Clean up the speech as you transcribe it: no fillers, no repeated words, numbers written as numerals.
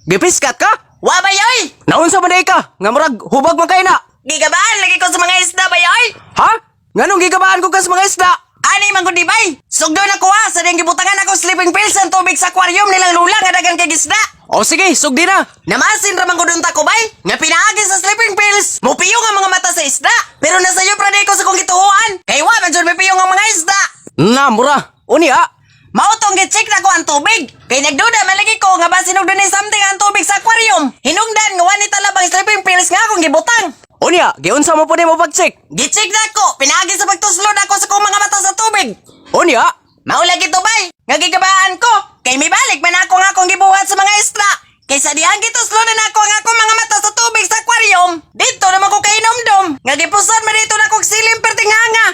Gipiskat ka? Wa bayoy! Naunsa man day ka? Nga murag hubag man kay na. Gigabaan lagi ko sa mga isda bayoy! Ha? Nganong gigabaan ko ka sa mga isda? Ani man kundi bay! Sugdo na ko sa diyang gibutangan ako sleeping pills ang tubig sa aquarium nilang lula nga dagang kay isda! O sige, sugdi na. Namasin raman ko dun ko bay! Nga pinaagi sa sleeping pills! Mupiyo nga mga mata sa isda! Pero nasa iyo pra ko sa kong gituhuan! Kay wa man jud mipiyong ang mga isda! Na, mura. Uni ha? Mautong gi-check na ko ang tubig. Kay nagduda malagi ko nga ba sinugdo ni something ang tubig sa aquarium. Hinungdan nga wani talabang sleeping pills nga akong gibutang. Uni ha? Giunsa mo po mo pag-check? Gi-check na ko. Pinaagi sa pagtuslod ako sa kong mga mata sa tubig. Uni ha? Maulag ito bay. Nga gigabaan ko. Kay may balik man ako nga akong gibuhat sa mga isda. Kay sa diyang gituslo na ako nga akong mga mata sa tubig sa aquarium. Dito naman ko kay inomdom. Nga gipusan man dito na kong silim pertinganga.